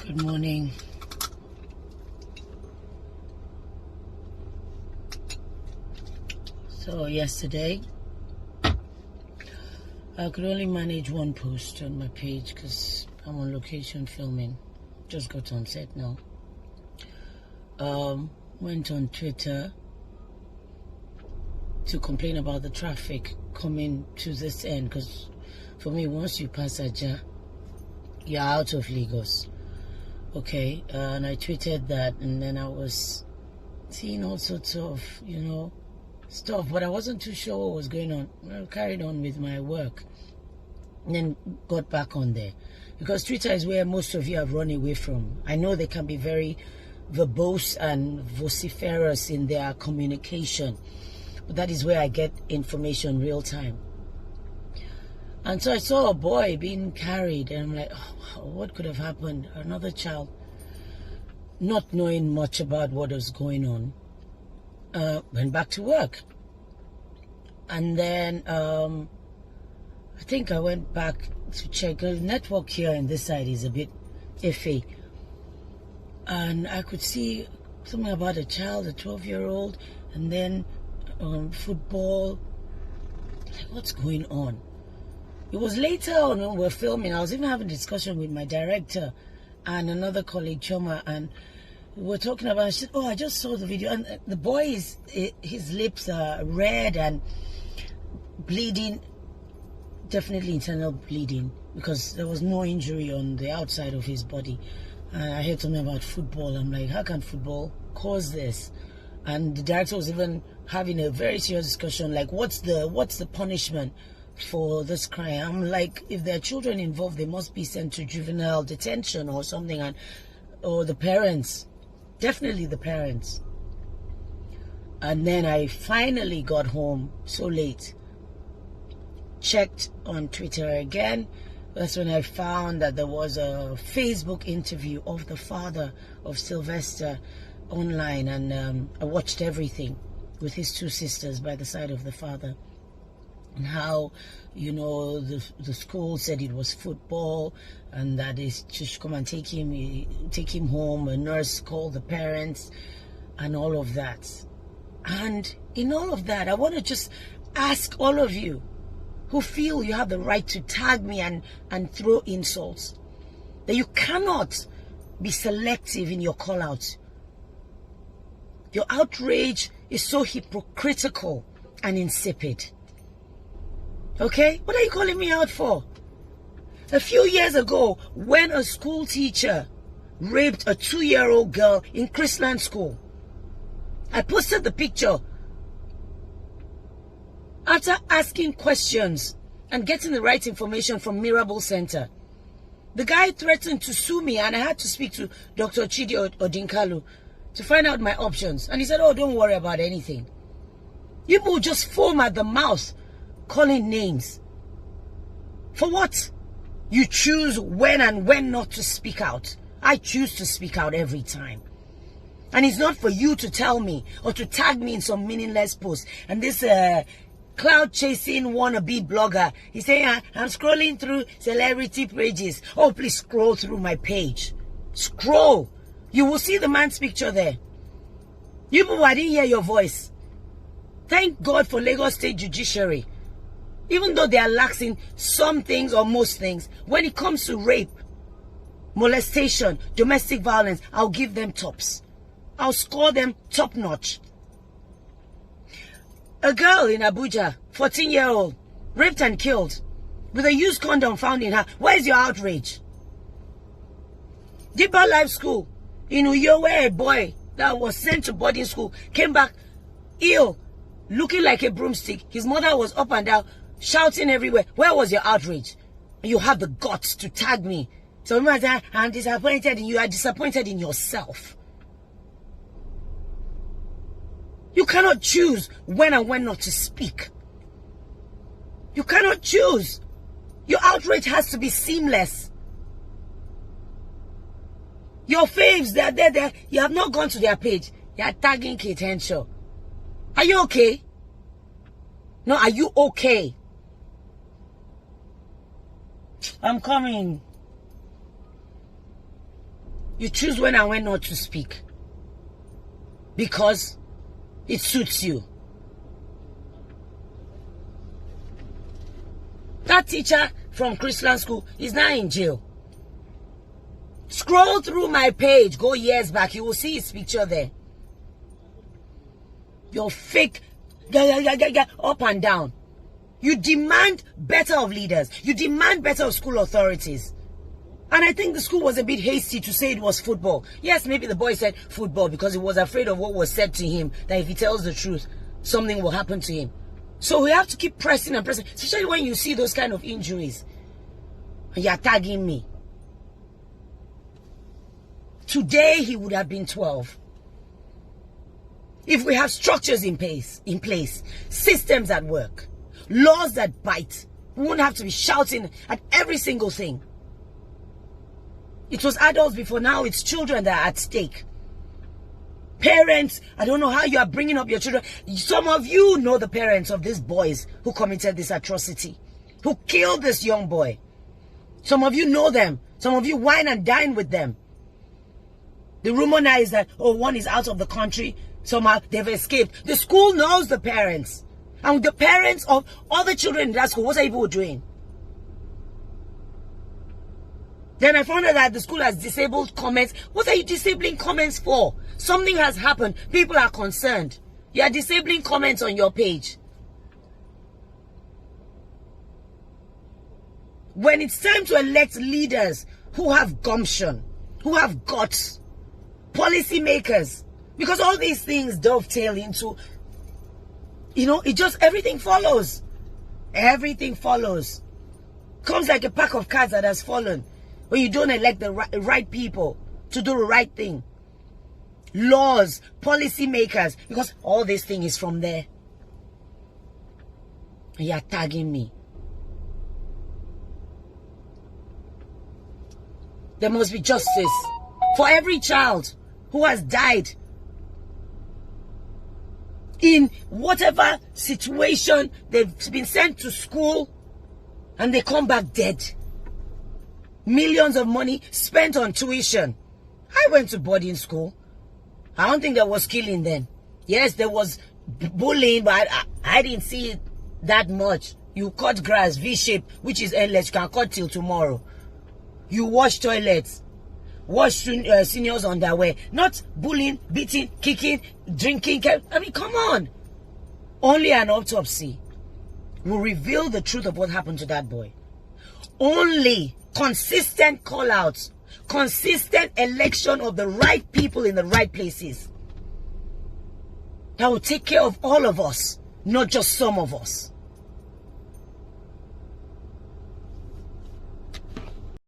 Good morning. So yesterday, I could only manage one post on my page because I'm on location filming. Just got on set now. Went on Twitter to complain about the traffic coming to this end, because for me, once you pass Aja, you're out of Lagos. Okay, and I tweeted that, and then I was seeing all sorts of, stuff, but I wasn't too sure what was going on. I carried on with my work and then got back on there, because Twitter is where most of you have run away from. I know they can be very verbose and vociferous in their communication, but that is where I get information real time. And so I saw a boy being carried, and I'm like, oh, what could have happened? Another child, not knowing much about what was going on, went back to work. And then I think I went back to check. The network here in this side is a bit iffy. And I could see something about a child, a 12-year-old, and then football. Like, what's going on? It was later on when we were filming. I was even having a discussion with my director and another colleague, Choma, and we were talking about, she said, oh, I just saw the video, and the boy, his lips are red and bleeding, definitely internal bleeding, because there was no injury on the outside of his body. And I heard something about football. I'm like, how can football cause this? And the director was even having a very serious discussion, like, what's the punishment for this crime? I'm like, if there are children involved, they must be sent to juvenile detention or something, or the parents, definitely the parents. And then I finally got home so late, checked on Twitter again. That's when I found that there was a Facebook interview of the father of Sylvester online, and I watched everything with his two sisters by the side of the father. And how, the school said it was football, and that they should come and take him home. A nurse called the parents, and all of that. And in all of that, I want to just ask all of you who feel you have the right to tag me and throw insults, that you cannot be selective in your call-outs. Your outrage is so hypocritical and insipid. Okay? What are you calling me out for? A few years ago, when a school teacher raped a 2-year-old girl in Chrisland School, I posted the picture after asking questions and getting the right information from Mirabel Center. The guy threatened to sue me, and I had to speak to Dr. Chidi Odinkalu to find out my options. And he said, oh, don't worry about anything. You will just foam at the mouth calling names. For what? You choose when and when not to speak out. I choose to speak out every time. And it's not for you to tell me or to tag me in some meaningless post. And this cloud chasing wannabe blogger, he's saying, I'm scrolling through celebrity pages. Oh, please scroll through my page. Scroll. You will see the man's picture there. You people, I didn't hear your voice. Thank God for Lagos State Judiciary. Even though they are lax in some things or most things, when it comes to rape, molestation, domestic violence, I'll give them tops. I'll score them top notch. A girl in Abuja, 14-year-old, raped and killed with a used condom found in her. Where's your outrage? Deeper Life School in Uyo, where a boy that was sent to boarding school came back ill, looking like a broomstick. His mother was up and down, shouting everywhere. Where was your outrage? You have the guts to tag me. So I'm disappointed in you. Are disappointed in yourself. You cannot choose when and when not to speak. You cannot choose. Your outrage has to be seamless. Your faves, they're there. You have not gone to their page. You are tagging Kate Henshaw. Are you okay? No, are you okay? I'm coming. You choose when and when not to speak. Because it suits you. That teacher from Christian school is now in jail. Scroll through my page, go years back, you will see his picture there. You're fake, up and down. You demand better of leaders. You demand better of school authorities. And I think the school was a bit hasty to say it was football. Yes, maybe the boy said football because he was afraid of what was said to him, that if he tells the truth, something will happen to him. So we have to keep pressing and pressing, especially when you see those kind of injuries. And you're tagging me. Today he would have been 12. If we have structures in place, systems at work, laws that bite, we won't have to be shouting at every single thing. It was adults before, now it's children that are at stake. Parents, I don't know how you are bringing up your children. Some of you know the parents of these boys who committed this atrocity, who killed this young boy. Some of you know them. Some of you wine and dine with them. The rumor now is that, oh, one is out of the country. Somehow they've escaped. The school knows the parents. And the parents of other children in that school, what are people doing? Then I found out that the school has disabled comments. What are you disabling comments for? Something has happened. People are concerned. You are disabling comments on your page. When it's time to elect leaders who have gumption, who have guts, policymakers, because all these things dovetail into, it just, everything follows. Everything follows. Comes like a pack of cards that has fallen. When you don't elect the right people to do the right thing. Laws, policy makers, because all this thing is from there. And you're tagging me. There must be justice for every child who has died in whatever situation. They've been sent to school and they come back dead. Millions of money spent on tuition. I went to boarding school. I don't think there was killing then. Yes, there was bullying, but I didn't see it that much. You cut grass, V-shape, which is endless. You can cut till tomorrow. You wash toilets. Wash seniors' underwear. Not bullying, beating, kicking, drinking. I mean, come on. Only an autopsy will reveal the truth of what happened to that boy. Only consistent call-outs, consistent election of the right people in the right places. That will take care of all of us, not just some of us.